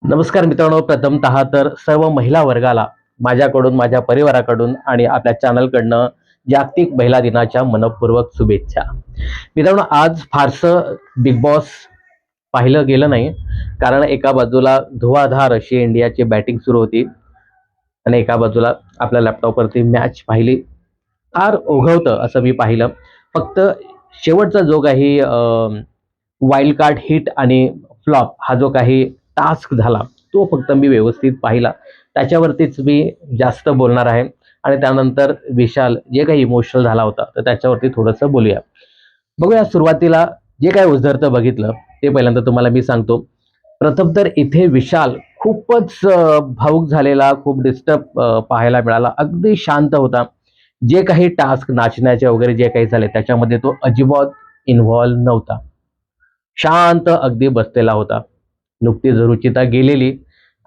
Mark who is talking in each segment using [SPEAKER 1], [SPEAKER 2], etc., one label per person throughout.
[SPEAKER 1] नमस्कार मित्रांनो, प्रथमतः तर सर्व महिला वर्गाला माझ्याकडून, माझ्या परिवाराकडून आणि आपल्या चॅनलकडनं जागतिक महिला दिनाच्या मनपूर्वक शुभेच्छा. मित्रांनो, आज फारसं बिग बॉस पाहिलं गेलं नाही, कारण एका बाजूला धुवाधार अशी इंडियाची बॅटिंग सुरू होती आणि एका बाजूला आपल्या लॅपटॉपवरती मॅच पाहिली. फार ओघवतं असं मी पाहिलं. फक्त शेवटचा जो काही वाईल्ड कार्ड हिट आणि फ्लॉप हा जो काही टास्क झाला तो फक्त मी व्यवस्थित पाहिला. त्याच्यावरतीच मी जास्त बोलणार आहे आणि त्यानंतर विशाल जे काही इमोशनल झाला होता तर त्याच्यावरती थोडंसं बोलूया. बघूया, सुरुवातीला जे काही उजळतं बघितलं ते पहिल्यांदा तुम्हाला मी सांगतो. प्रथम तर इथे विशाल खूपच भावुक झालेला, खूप डिस्टर्ब पाहायला मिळाला. अगदी शांत होता. जे काही टास्क नाचण्याचे वगैरे जे काही झाले त्याच्यामध्ये तो अजिबात इन्व्हॉल्व नव्हता. शांत अगदी बसलेला होता. नुकतीच रुचिता गेलेली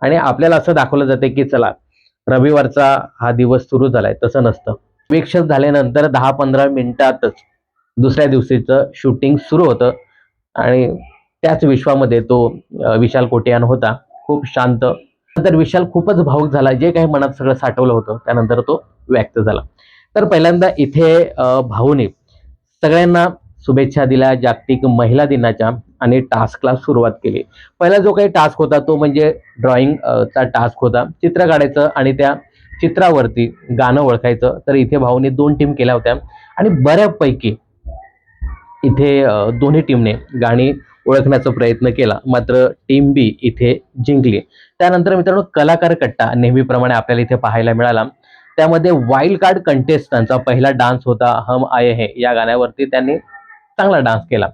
[SPEAKER 1] आणि आपल्याला असं दाखवलं जाते की चला रविवारचा हा दिवस सुरू झालाय. तसं नसतं. अपेक्षित झाल्यानंतर 10-15 मिनिटातच दुसऱ्या दिवशीचं शूटिंग सुरू होतं आणि त्याच विश्वामध्ये तो विशाल कोटियान होता. खूप शांत. नंतर विशाल खूपच भावुक झाला. जे काही मनात सगळं साठवलं होतं त्यानंतर तो व्यक्त झाला. तर पहिल्यांदा इथे भाऊने सगळ्यांना शुभेच्छा दिल्या जागतिक महिला दिनाच्या आणि टास्कला सुरुवात केली. पहिला जो काही टास्क होता तो म्हणजे ड्रॉइंग चा टास्क होता. चित्र काढायचं आणि त्या चित्रावरती गाणं ओळखायचं. तर इथे भाऊने 2 टीम केल्या होत्या आणि बऱ्यापैकी इथे दोन्ही टीमने गाणी ओळखण्याचा प्रयत्न केला. मात्र टीम बी इथे जिंकली. त्यानंतर मित्रांनो, कलाकार कट्टा नेहमीप्रमाणे आपल्याला इथे पाहायला मिळाला. त्यामध्ये वाईल्ड कार्ड कंटेस्टंटचा पहिला डान्स होता हम आये हैं या गाण्यावरती. त्यांनी चांगला डान्स केला.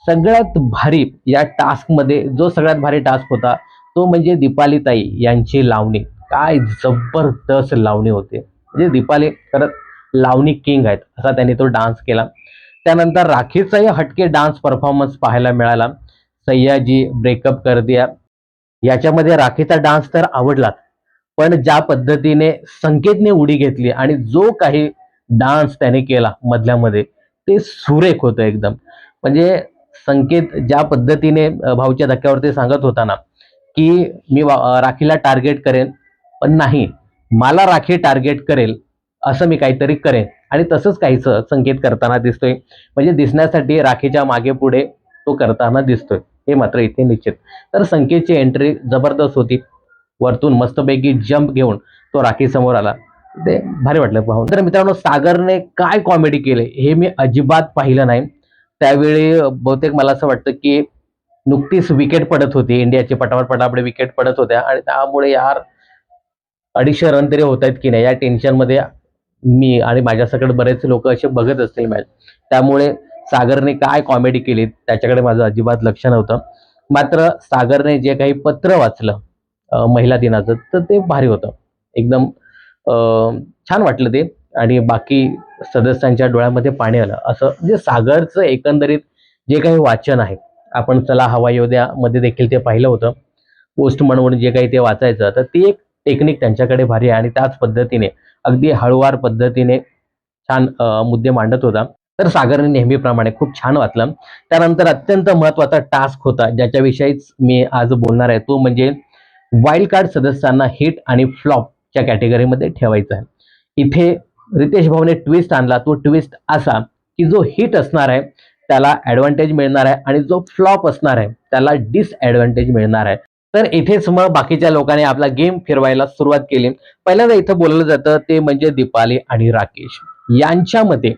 [SPEAKER 1] सगळ्यात भारी या टास्क मध्ये जो सगळ्यात भारी टास्क होता तो म्हणजे दीपाली ताई यांची लावणी. काय जबरदस्त लावणी होते. म्हणजे दीपाली खरंच लावणी किंग आहेत असा त्यांनी तो डान्स केला. त्यानंतर राखीचाही हटके डान्स परफॉर्मन्स पाहायला मिळाला. सय्याजी ब्रेकअप कर दिया याच्यामध्ये राखीचा डान्स तर आवडलाच, पण ज्या पद्धतीने संकेतने उडी घेतली आणि जो काही डान्स त्याने केला मधल्यामध्ये ते सुरेख होतं एकदम. म्हणजे संकेत ज्या पद्धतीने भाऊच्या धक्क्यावरती सांगत होता ना की मी राखीला टार्गेट करेन, पण नाही, मला राखी टार्गेट करेल असं मी काहीतरी करेन आणि तसंच काहीच संकेत करताना दिसतोय. म्हणजे दिसण्यासाठी राखीच्या मागे पुढे तो करताना दिसतोय हे मात्र इथे निश्चित. तर संकेतची एंट्री जबरदस्त होती. वरतून मस्तपैकी जंप घेऊन तो राखी समोर आला. ते भारी वाटलं पाहून. तर मित्रांनो, सागरने काय कॉमेडी केले हे मी अजिबात पाहिलं नाही. त्यावेळी बहुतेक मला असं वाटतं की नुकतीच विकेट पडत होती इंडियाची, पटापट पटापट विकेट पडत होत्या आणि त्यामुळे यार 250 रन तरी होत आहेत की नाही या टेन्शनमध्ये मी आणि माझ्यासकट बरेच लोक असे बघत असतील मॅच. त्यामुळे सागरने काय कॉमेडी केली त्याच्याकडे माझं अजिबात लक्ष नव्हतं. मात्र सागरने जे काही पत्र वाचलं महिला दिनाचं तर ते भारी होतं. एकदम छान वाटलं ते आणि बाकी सदस्यांच्या डोळ्यामध्ये पाणी आलं. असं म्हणजे सागरचं एकंदरीत जे काही वाचन आहे, आपण चला हवा योद्या मध्ये देखील ते पाहिलं होतं. पोस्ट म्हणून जे काही ते वाचायचं तर ती एक टेक्निक त्यांच्याकडे भारी आहे आणि त्याच पद्धतीने अगदी हळूवार पद्धतीने छान मुद्दे मांडत होता. तर सागरने नेहमीप्रमाणे खूप छान वाचलं. त्यानंतर अत्यंत महत्वाचा टास्क होता ज्याच्याविषयीच मी आज बोलणार आहे, तो म्हणजे वाईल्ड कार्ड सदस्यांना हिट आणि फ्लॉपच्या कॅटेगरीमध्ये ठेवायचं आहे. इथे रितेश भाऊने ट्विस्ट आणला. तो ट्विस्ट असा की जो हिट असणार आहे त्याला ऍडव्हान्टेज मिळणार आहे आणि जो फ्लॉप असणार आहे त्याला डिसएडव्हान्टेज मिळणार आहे. तर इथेच मग बाकीच्या लोकांनी आपला गेम फिरवायला सुरुवात केली. पहिल्यांदा इथं बोललं जातं ते म्हणजे दीपाली आणि राकेश यांच्यामध्ये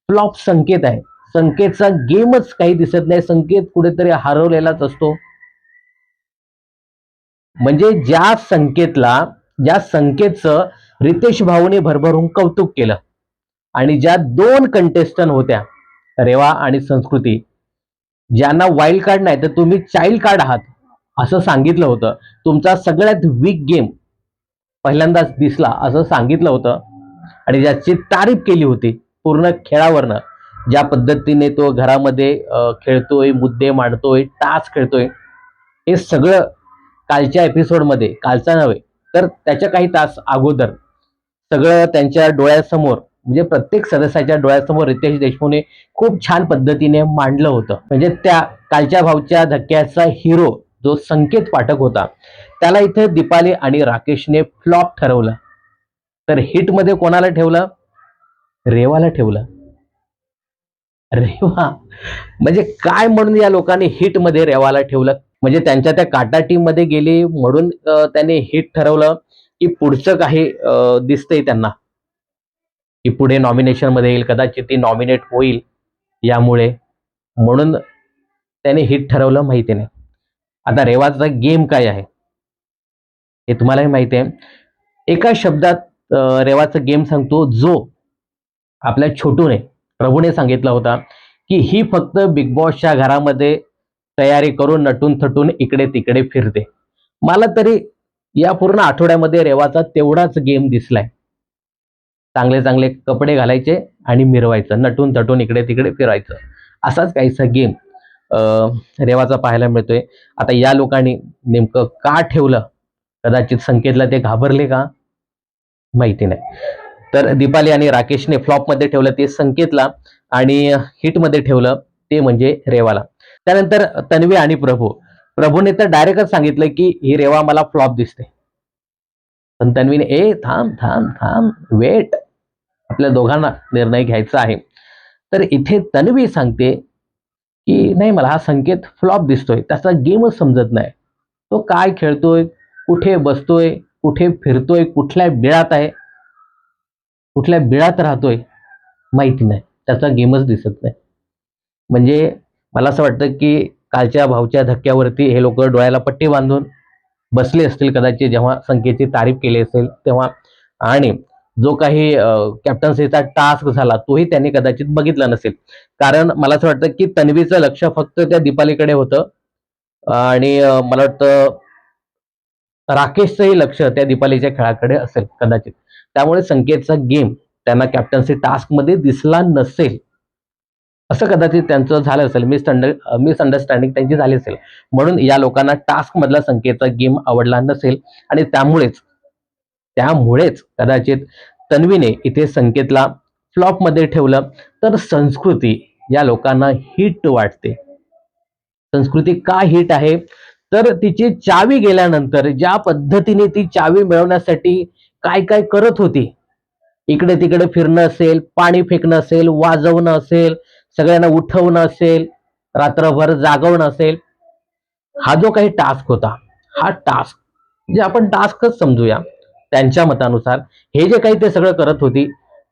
[SPEAKER 1] फ्लॉप संकेत आहे. संकेतचा गेमच काही दिसत नाही. संकेत कुठेतरी हरवलेलाच असतो. म्हणजे ज्या संकेतचं रितेश भाऊने भरभरून कौतुक केलं आणि ज्या 2 कंटेस्टंट होत्या रेवा आणि संस्कृती, ज्यांना वाईल्ड कार्ड नाही तर तुम्ही चाइल्ड कार्ड आहात असं सांगितलं होतं. तुमचा सगळ्यात वीक गेम पहिल्यांदाच दिसला असं सांगितलं होतं आणि ज्याची तारीफ केली होती पूर्ण खेळावरनं. ज्या पद्धतीने तो घरामध्ये खेळतोय, मुद्दे मांडतोय, टास्क खेळतोय, हे सगळं कालच्या एपिसोडमध्ये, कालचा नव्हे तर त्याच्या काही तास अगोदर सगळं त्यांच्या डोळ्यासमोर म्हणजे प्रत्येक सदस्याच्या डोळ्यासमोर रितेश देशमुखने खूप छान पद्धतीने मांडलं होतं. म्हणजे त्या कालच्या भाऊच्या धक्क्याचा हिरो जो संकेत पाठक होता त्याला इथे दीपाली आणि राकेशने फ्लॉप ठरवलं. तर हिट मध्ये कोणाला ठेवलं? रेवाला ठेवलं. रेवा म्हणजे काय म्हणून या लोकांनी हिट मध्ये रेवाला ठेवलं? म्हणजे त्यांच्या त्या काटा टीम मध्ये गेली म्हणून त्याने हिट ठरवलं, की पुढचं काही दिसतंय त्यांना की पुढे नॉमिनेशन मध्ये येईल, कदाचित ती नॉमिनेट होईल यामुळे, म्हणून त्याने हिट ठरवलं माहिती नाही. आता रेवाचा गेम काय आहे हे तुम्हालाही माहिती आहे. एका शब्दात रेवाचा गेम सांगतो, जो आपल्या छोटूने प्रभूने सांगितला होता, की ही फक्त बिग बॉसच्या घरामध्ये तयारी करून नटून थटून इकडे तिकडे फिरते. मला तरी या पूर्ण आठवड्यामध्ये रेवाचा तेवढाच गेम दिसलाय. चांगले चांगले कपडे घालायचे आणि मिरवायचं, नटून थटून इकडे तिकडे फिरायचं, असाच काहीसा गेम रेवाचा पाहायला मिळतोय. आता या लोकांनी नेमकं का ठेवलं? कदाचित संकेतला ते घाबरले का? माहिती नाही. तर दीपाली आणि राकेशने फ्लॉप मध्ये ठेवलं ते संकेतला आणि हिट मध्ये ठेवलं ते म्हणजे रेवाला. त्यानंतर तन्वी आणि प्रभूने तर डायरेक्टच सांगितलं की ही रेवा मला फ्लॉप दिसते. पण तन्वीने थांब थांब थांब वेट, आपल्या दोघांना निर्णय घ्यायचा आहे. तर इथे तन्वी सांगते की नाही, मला हा संकेत फ्लॉप दिसतोय, त्याचा गेमच समजत नाही. तो काय खेळतोय, कुठे बसतोय, कुठे फिरतोय, कुठल्या बिळात आहे, कुठल्या बिळात राहतोय माहिती नाही, त्याचा गेमच दिसत नाही. म्हणजे मला असं वाटतं की कालच्या भावच्या धक्क्यावरती हे लोक डोळ्याला पट्टी बांधून बसले असतील कदाचित, जेव्हा संकेतची तारीफ केली असेल तेव्हा. आणि जो काही कॅप्टन्सीचा टास्क झाला तोही त्यांनी कदाचित बघितला नसेल, कारण मला असं वाटतं की तन्वीचं लक्ष फक्त त्या दीपालीकडे होतं आणि मला वाटतं राकेशचंही लक्ष त्या दीपालीच्या खेळाकडे असेल कदाचित. त्यामुळे संकेतचा गेम त्यांना कॅप्टन्सी टास्क मध्ये दिसला नसेल, असं कदाचित त्यांचं झालं असेल, मिसअंडरस्टँडिंग त्यांची झाली असेल, म्हणून या लोकांना टास्क मधला संकेतचा गेम आवडला नसेल आणि त्यामुळेच कदाचित तन्वीने इथे संकेतला फ्लॉप मध्ये ठेवलं. तर संस्कृती या लोकांना हिट वाटते. संस्कृती का हिट आहे? तर तिची चावी गेल्यानंतर ज्या पद्धतीने ती चावी मिळवण्यासाठी काय काय करत होती, इकडे तिकडे फिरणं असेल, पाणी फेकणं असेल, वाजवणं असेल, सगळ्यांना उठवणं असेल, रात्रभर जागवणं असेल, हा जो काही टास्क होता, हा टास्क म्हणजे आपण टास्कच समजूया त्यांच्या मतानुसार, हे जे काही ते सगळं करत होती,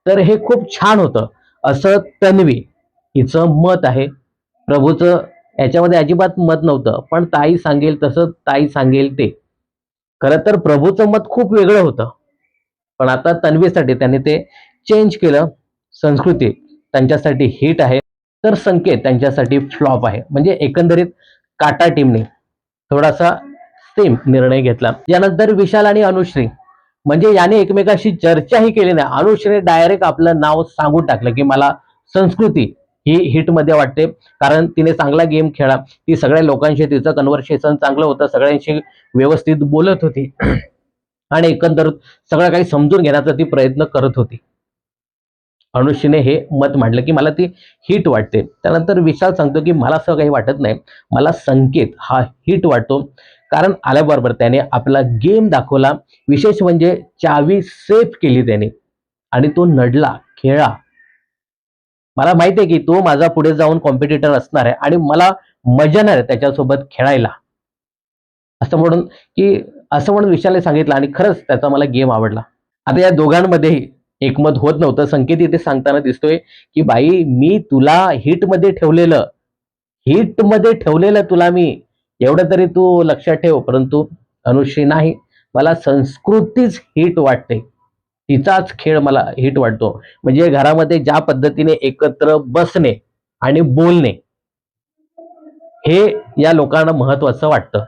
[SPEAKER 1] तर हे खूप छान होतं असं तन्वी हिचं मत आहे. प्रभूचं याच्यामध्ये अजिबात मत नव्हतं, पण ताई सांगेल तसं, ताई सांगेल ते. खरं तर प्रभूचं मत खूप वेगळं होतं, पण आता तन्वीसाठी त्यांनी ते चेंज केलं. संस्कृती त्यांच्यासाठी हिट आहे, तर संकेत त्यांच्यासाठी फ्लॉप आहे. म्हणजे एकंदरीत काटा टीमने थोडासा सेम निर्णय घेतला. यानंतर विशाल आणि अनुश्री, म्हणजे याने एकमेकाशी चर्चाही केली नाही, अनुश्रीने डायरेक्ट आपलं नाव सांगून टाकलं की मला संस्कृती ही हिट मध्ये वाटते, कारण तिने चांगला गेम खेळला, ती सगळ्या लोकांशी तिचं कन्व्हर्सेशन चांगलं होतं, सगळ्यांशी व्यवस्थित बोलत होती आणि एकंदर सगळं काही समजून घेण्याचा ती प्रयत्न करत होती. अनुश्रीने हे मत मांडलं की मला ती हिट वाटते. त्यानंतर विशाल सांगतो की मला असं काही वाटत नाही, मला संकेत हा हिट वाटतो, कारण आल्याबरोबर त्याने आपला गेम दाखवला. विशेष म्हणजे चावी सेफ केली त्याने आणि तो नडला, खेळला. मला माहिती आहे की तो माझा पुढे जाऊन कॉम्पिटिटर असणार आहे आणि मला मजा नाही त्याच्यासोबत खेळायला, असं म्हणून विशालने सांगितलं आणि खरंच त्याचा मला गेम आवडला. आता या दोघांमध्येही एकमत होत नव्हतं. संकेत इथे सांगताना दिसतोय की बाई, मी तुला हिट मध्ये ठेवलेलं तुला मी, एवढं तरी तू लक्षात ठेव. परंतु अनुश्री नाही, मला संस्कृतीच हिट वाटते, तिचाच खेळ मला हिट वाटतो. म्हणजे घरामध्ये ज्या पद्धतीने एकत्र बसणे आणि बोलणे, हे या लोकांना महत्वाचं वाटतं.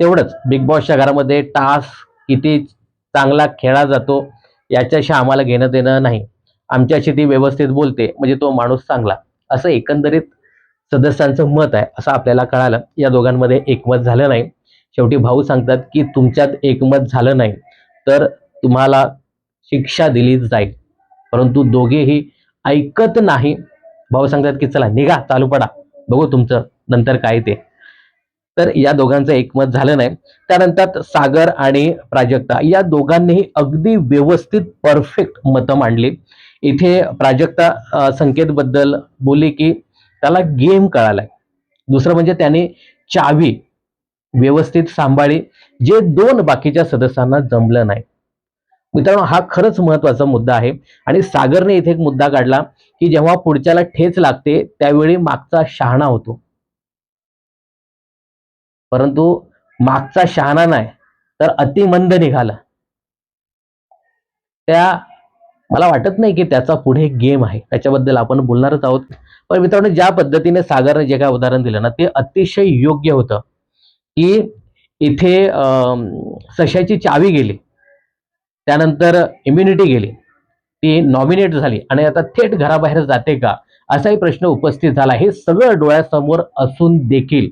[SPEAKER 1] तेवढंच बिग बॉसच्या घरामध्ये टास्क किती चांगला खेळला जातो याच्याशी आम्हाला घेणं देणं नाही. आमच्याशी ती व्यवस्थित बोलते म्हणजे तो माणूस चांगला, असं एकंदरीत सदस्यांचं मत आहे, असं आपल्याला कळालं. या दोघांमध्ये एकमत झालं नाही. शेवटी भाऊ सांगतात की तुमच्यात एकमत झालं नाही तर तुम्हाला शिक्षा दिली जाईल, परंतु दोघेही ऐकत नाही. भाऊ सांगतात की चला निघा, चालू पडा, बघू तुमचं नंतर काय ते. तर या दोघांचं एकमत झालं नाही. त्यानंतर सागर आणि प्राजक्ता या दोघांनीही अगदी व्यवस्थित परफेक्ट मतं मांडली. इथे प्राजक्ता संकेतबद्दल बोलली की त्याला गेम कळालाय. दुसरं म्हणजे त्याने चावी व्यवस्थित सांभाळी, जे दोन बाकीच्या सदस्यांना जमलं नाही. मित्रांनो, हा खरंच महत्वाचा मुद्दा आहे. आणि सागरने इथे एक मुद्दा काढला की जेव्हा पुढच्याला ठेच लागते त्यावेळी मागचा शहाणा होतो, परंतु मागचा शहाणा नाही तर अतिमंद निघाला. त्या मला वाटत नाही की त्याचा पुढे गेम आहे, त्याच्याबद्दल आपण बोलणारच आहोत. पण मित्रांनो, ज्या पद्धतीने सागरने जे काय उदाहरण दिलं ना ते अतिशय योग्य होतं की इथे सश्याची चावी गेली, त्यानंतर इम्युनिटी गेली, ती नॉमिनेट झाली आणि आता थेट घराबाहेर जाते का, असाही प्रश्न उपस्थित झाला. हे सगळं डोळ्यासमोर असून देखील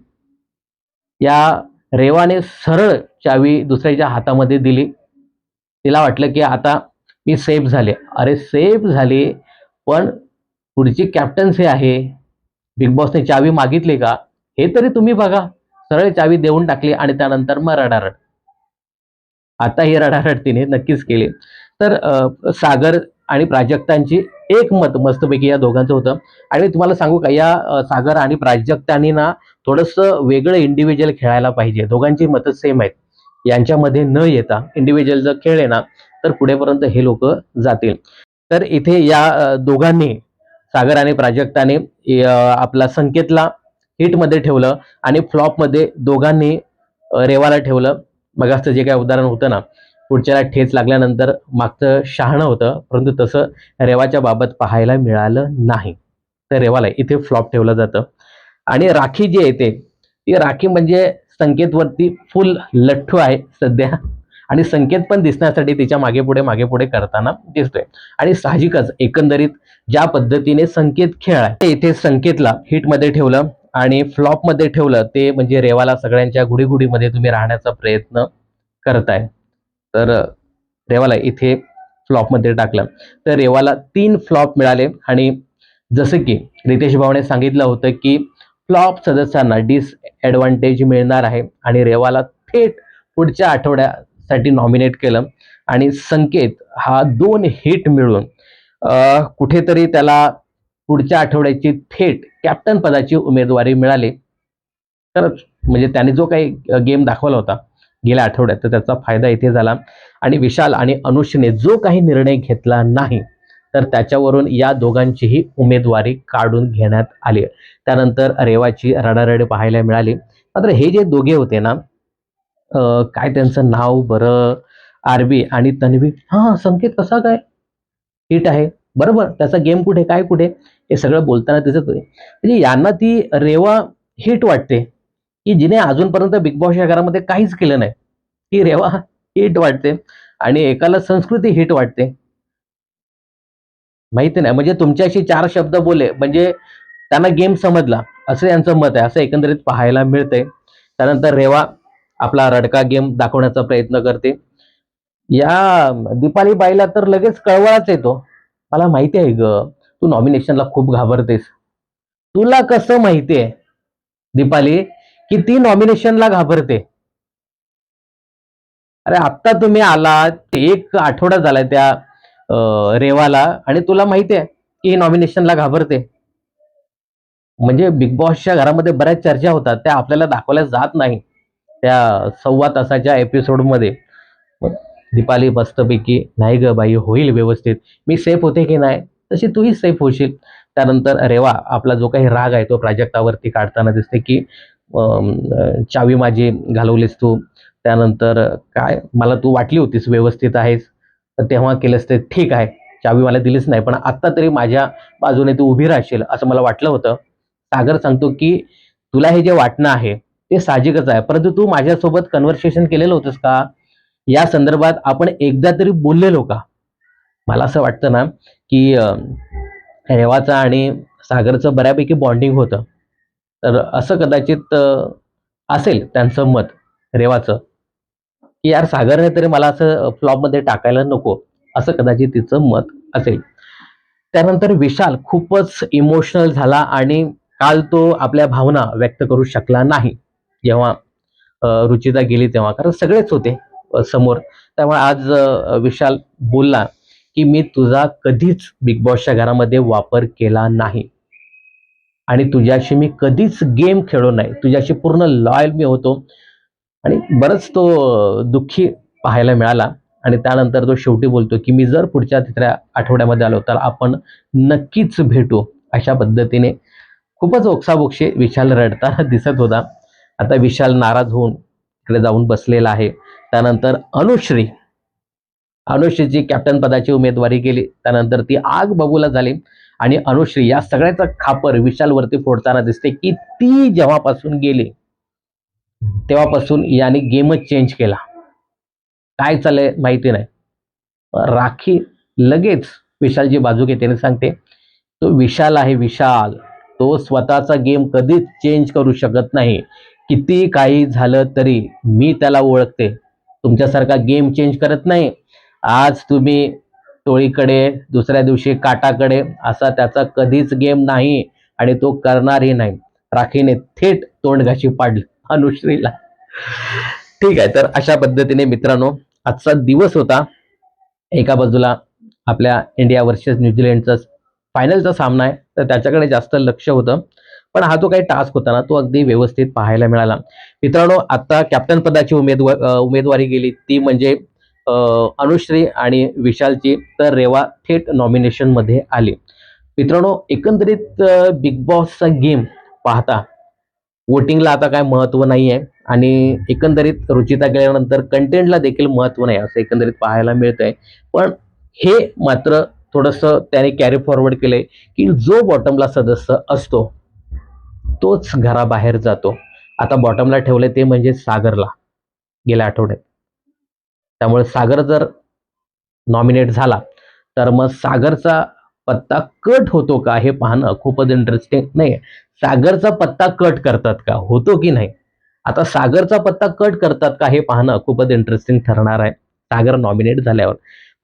[SPEAKER 1] या रेवाने सरळ चावी दुसऱ्याच्या हातामध्ये दिली. तिला वाटलं की आता मी सेफ झाले. अरे सेफ झाले, पण पुढची कॅप्टन्सी आहे. बिग बॉसने चावी मागितली का हे तरी तुम्ही बघा. सरळ चावी देऊन टाकली आणि त्यानंतर मग रडारड. आता ही रडारड तिने नक्कीच केली. तर सागर आणि प्राजक्तांची एक मत मस्तपैकी या दोघांचं होतं. आणि तुम्हाला सांगू का, या सागर आणि प्राजक्तांनी ना थोडंसं वेगळं इंडिव्हिज्युअल खेळायला पाहिजे. दोघांची मतं सेम आहेत. यांच्यामध्ये न येता इंडिव्हिज्युअल जर खेळले ना तर पुढेपर्यंत हे लोक जातील. तर इथे या दोघांनी, सागर आणि प्राजक्ताने आपला संकेतला हिटमध्ये ठेवलं आणि फ्लॉपमध्ये दोघांनी रेवाला ठेवलं. मगाचं जे काय उदाहरण होतं ना, पुढच्याला ठेच लागल्यानंतर मागचं शहाणं होतं, परंतु तसं रेवाच्या बाबत पाहायला मिळालं नाही. तर रेवाला इथे फ्लॉप ठेवलं जातं. आणि राखी जी येते ती राखी म्हणजे संकेतवरती फुल लठ्ठू आहे सध्या. आणि संकेत पण दिसण्यासाठी तिच्या मागे पुढे करताना दिसतोय. आणि साहजिकच एकंदरीत ज्या पद्धतीने संकेत खेळाय, इथे संकेतला हिटमध्ये ठेवलं आणि फ्लॉपमध्ये ठेवलं, ते म्हणजे रेवाला सगळ्यांच्या गुढीगुढीमध्ये तुम्ही राहण्याचा प्रयत्न करताय. तर रेवाला इथे फ्लॉपमध्ये टाकलं. तर रेवाला 3 फ्लॉप मिळाले. आणि जसं की रितेश भाऊने सांगितलं होतं की फ्लॉप सदस्यांना डिसएडव्हान्टेज मिळणार आहे आणि रेवाला थेट पुढच्या आठवड्यासाठी नॉमिनेट केलं. आणि संकेत हा 2 हिट मिळून कुठेतरी त्याला पुढच्या आठवड्याची थेट कॅप्टन पदाची उमेदवारी मिळाली. तर म्हणजे त्याने जो काही गेम दाखवला होता गेल्या आठवड्यात, तर त्याचा फायदा इथे झाला. आणि विशाल आणि अनुषने जो काही निर्णय घेतला नाही, तर त्याच्यावरून या दोघांचीही उमेदवारी काढून घेण्यात आली. त्यानंतर रेवाची रडारड पाहायला मिळाली. मात्र हे जे दोघे होते ना, काय त्यांचं नाव बरं, आरबी आणि तन्वी. हा, संकेत कसा काय हिट आहे, बरोबर, त्याचा गेम कुठे, काय कुठे, हे सगळं बोलताना दिसत होते. म्हणजे यांना ती रेवा हिट वाटते की जिने अजूनपर्यंत बिग बॉस या घरामध्ये काहीच केलं नाही. ती रेवा हिट वाटते. आणि एकाला संस्कृती हिट वाटते. माहिती नाही, म्हणजे तुमच्याशी 4 शब्द बोलले म्हणजे त्यांना गेम समजला, असं यांचं मत आहे, असं एकंदरीत पाहायला मिळतंय. त्यानंतर रेवा आपला रडका गेम दाखवण्याचा प्रयत्न करते. या दीपाली बाईला तर लगेच कळवळाच येतो. मला माहिती आहे ग, तू नॉमिनेशनला खूप घाबरतेस. तुला कसं माहितीये दीपाली की ती नॉमिनेशनला घाबरते? अरे आत्ता तुम्ही आलात, एक आठवडा झालाय त्या रेवाला, आणि तुला माहिती आहे की नॉमिनेशनला घाबरते. म्हणजे बिग बॉसच्या घरामध्ये बऱ्याच चर्चा होतात, त्या आपल्याला दाखवल्या जात नाही त्या 1.25 तासाच्या एपिसोडमध्ये. मग दीपाली मस्तपैकी, नाही ग बाई, होईल व्यवस्थित, मी सेफ होते की नाही तशी तूही सेफ होशील. त्यानंतर रेवा आपला जो काही राग आहे तो प्राजक्तावरती काढताना दिसते की चावी माझी घालवलीस तू, त्यानंतर काय मला तू वाटली होतीस व्यवस्थित आहेस, तर तेव्हा केलंस ते ठीक आहे, चावी मला दिलीच नाही, पण आत्ता तरी माझ्या बाजूने तू उभी राहशील असं मला वाटलं होतं. सागर सांगतो की तुला हे जे वाटणं आहे ते साहजिकच आहे, परंतु तू माझ्यासोबत कन्व्हर्सेशन केलेलं होतंस का, या संदर्भात आपण एकदा तरी बोललेलो का? मला असं वाटतं ना की रेवाचं आणि सागरचं बऱ्यापैकी बॉन्डिंग होतं. तर असं कदाचित असेल त्यांचं मत रेवाचं, की यार सागरने तरी मला असं फ्लॉपमध्ये टाकायला नको, असं कदाचित तिचं मत असेल. त्यानंतर विशाल खूपच इमोशनल झाला आणि काल तो आपल्या भावना व्यक्त करू शकला नाही. जेव्हा रुचिता गेली तेव्हा, कारण सगळेच होते समोर. त्यामुळे आज विशाल बोलला की मी तुझा कधीच बिग बॉसच्या घरामध्ये वापर केला नाही आणि तुझ्याशी मी कधीच गेम खेळलो नाही, तुझ्याशी पूर्ण लॉयल मी होतो. आणि बरंच तो दुःखी पाहायला मिळाला. आणि त्यानंतर तो शेवटी बोलतो की मी जर पुढच्या तिसऱ्या आठवड्यामध्ये आलो तर आपण नक्कीच भेटू. अशा पद्धतीने खूपच ओक्साबोक्शी विशाल रडताना दिसत होता. आता विशाल नाराज होऊन तिकडे जाऊन बसलेला आहे. त्यानंतर अनुश्रीची कॅप्टन पदाची उमेदवारी केली. त्यानंतर ती आग बबूला झाली आणि अनुश्री या सगळ्याचा खापर विशालवरती फोडताना दिसते की ती जेव्हापासून गेली तेव्हापासून याने गेमच चेंज केला. काय चाललंय माहिती नाही. राखी लगेच विशालची बाजू घेते आणि सांगते तो विशाल आहे, विशाल तो स्वतःचा गेम कधीच चेंज करू शकत नाही. किती काही झालं तरी मी त्याला ओळखते. तुमच्यासारखा गेम चेंज करत नाही. आज तुम्ही टोळीकडे, दुसऱ्या दिवशी काटाकडे, असा त्याचा कधीच गेम नाही आणि तो करणारही नाही. राखीने थेट तोंडघाशी पाडली अनुश्रीला. ठीक आहे, तर अशा पद्धतीने मित्रांनो आजचा दिवस होता. एका बाजूला आपल्या इंडिया वर्सेस न्यूझीलंडचा फायनलचा सामना आहे, तर त्याच्याकडे जास्त लक्ष होतं. पण हा जो काही टास्क होता ना तो अगदी व्यवस्थित पाहायला मिळाला. मित्रांनो आता कॅप्टन पदाची उमेदवारी गेली ती म्हणजे अनुश्री आणि विशालची. तर रेवा थेट नॉमिनेशन मध्ये आली. मित्रांनो एकंदरीत बिग बॉसचा गेम पाहता वोटिंगला आता काय महत्व नाही आहे आणि एकंदरीत रुचिता गेल्यानंतर कंटेंटला देखील महत्व नाही असं एकंदरीत पाहायला मिळतंय. पण हे मात्र थोडंसं त्याने कॅरी फॉरवर्ड केलंय की जो बॉटमला सदस्य असतो तोच घराबाहेर जातो. आता बॉटमला ठेवलंय ते म्हणजे सागरला गेल्या आठवड्यात. त्यामुळे सागर जर नॉमिनेट झाला तर मग सागरचा पत्ता कट होतो का हे पाहणं खूपच इंटरेस्टिंग. नाही, सागरचा पत्ता कट करतात का, होतो की नाही. आता सागरचा पत्ता कट करतात का हे पाहणं खूपच इंटरेस्टिंग ठरणार आहे सागर नॉमिनेट झाल्यावर.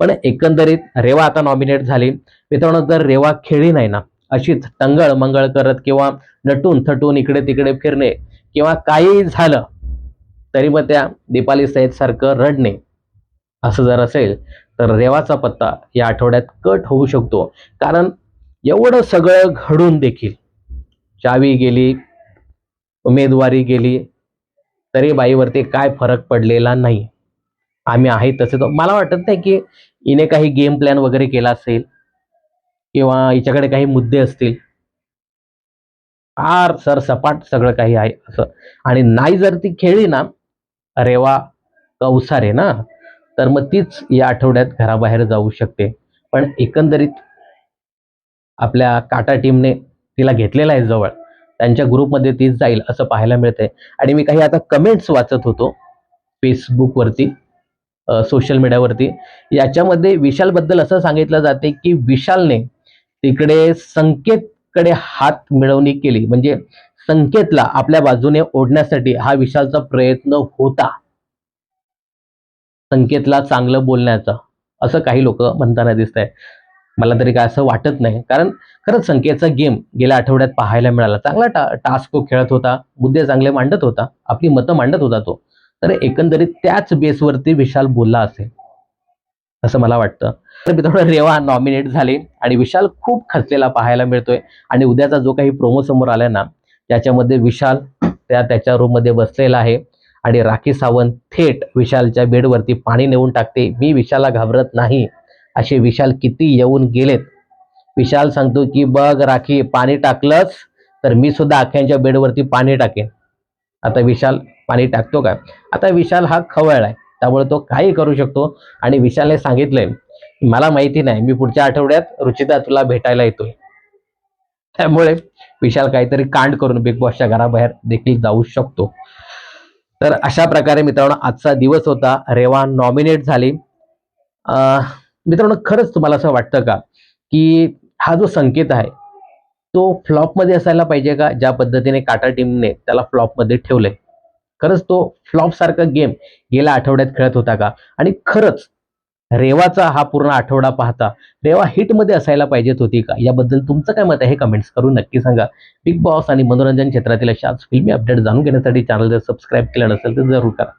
[SPEAKER 1] पण एकंदरीत रेवा आता नॉमिनेट झाली. मित्रांनो जर रेवा खेळली नाही ना, अशीच टंगळ मंगळ करत किंवा नटून थटून इकडे तिकडे फिरणे किंवा काही झालं तरी मग त्या दीपाली सय्यद सारखं रडणे असं जर असेल तर रेवाचा पत्ता या आठवड्यात कट होऊ शकतो. कारण एवढं सगळं घडून देखील चावी गेली, उमेदवारी गेली, तरी बाईवरती काय फरक पडलेला नाही. आम्ही आहे तसे. तर मला वाटत नाही की हिने काही गेम प्लॅन वगैरे केला असेल किंवा हिच्याकडे काही मुद्दे असतील. फार सरसपाट सगळं काही आहे असं. आणि नाही जर ती खेळली ना रेवा कौसारे ना, तर मग तीच या आठवड्यात घराबाहेर जाऊ शकते. पण एकंदरीत आपल्या काटा टीमने तिला घेतलेला आहे जवळ. त्यांच्या ग्रुपमध्ये तीच जाईल असं पाहायला मिळतंय. आणि मी काही आता कमेंट्स वाचत होतो फेसबुकवरती, सोशल मीडियावरती. याच्यामध्ये विशालबद्दल असं सांगितलं जाते की विशालने तिकडे संकेतकडे हात मिळवणी केली, म्हणजे संकेतला आपल्या बाजूने ओढण्यासाठी हा विशालचा प्रयत्न होता, संकेतला चांगलं बोलण्याचा, असं काही लोक म्हणताना दिसत आहे. मला तरी काय असं वाटत नाही. कारण खरंच संकेतचा गेम गेल्या आठवड्यात पाहायला मिळाला. चांगला टास्क तो खेळत होता, मुद्दे चांगले मांडत होता, आपली मतं मांडत होता तो. तर एकंदरीत त्याच बेसवरती विशाल बोलला असेल असं मला वाटतं. तर मित्रांनो रेवा नॉमिनेट झाली आणि विशाल खूप खचलेला पाहायला मिळतोय. आणि उद्याचा जो काही प्रोमो समोर आलाय ना त्याच्यामध्ये विशाल त्याच्या रूम मध्ये बसलेला आहे आणि राखी सावंत थेट विशालच्या बेडवरती पाणी नेऊन टाकते. मी विशालला घाबरत नाही असे विशाल किती येऊन गेलेत. विशाल सांगतो की बघ राखी पाणी टाकलंच तर मी सुद्धा आख्यांच्या बेडवरती पाणी टाकेन. आता विशाल पाणी टाकतो का. आता विशाल हा खवळला आहे त्यामुळे तो काही करू शकतो. आणि विशालने सांगितलंय मला माहिती नाही, मी पुढच्या आठवड्यात रुचिता तुला भेटायला येतोय. त्यामुळे विशाल काहीतरी कांड करून बिग बॉसच्या घराबाहेर देखील जाऊ शकतो. तर अशा प्रकारे मित्रांनो आजचा दिवस होता. रेवा नॉमिनेट झाली. मित्रांनो खरंच तुम्हाला असं वाटतं का की हा जो संकेत आहे तो फ्लॉप मध्ये असायला पाहिजे का, ज्या पद्धतीने काटा टीमने त्याला फ्लॉप मध्ये ठेवलंय. खरंच तो फ्लॉप सारखा गेम गेल्या आठवड्यात खेळत होता का. आणि खरंच रेवाचा हा पूर्ण आठवडा पाहता रेवा हिटमध्ये असायला पाहिजेत होती का? याबद्दल तुमचं काय मत आहे हे कमेंट्स करून नक्की सांगा. बिग बॉस आणि मनोरंजन क्षेत्रातील अशाच फिल्मी अपडेट जाणून घेण्यासाठी चॅनल जर सबस्क्राईब केलं नसेल तर जरूर करा.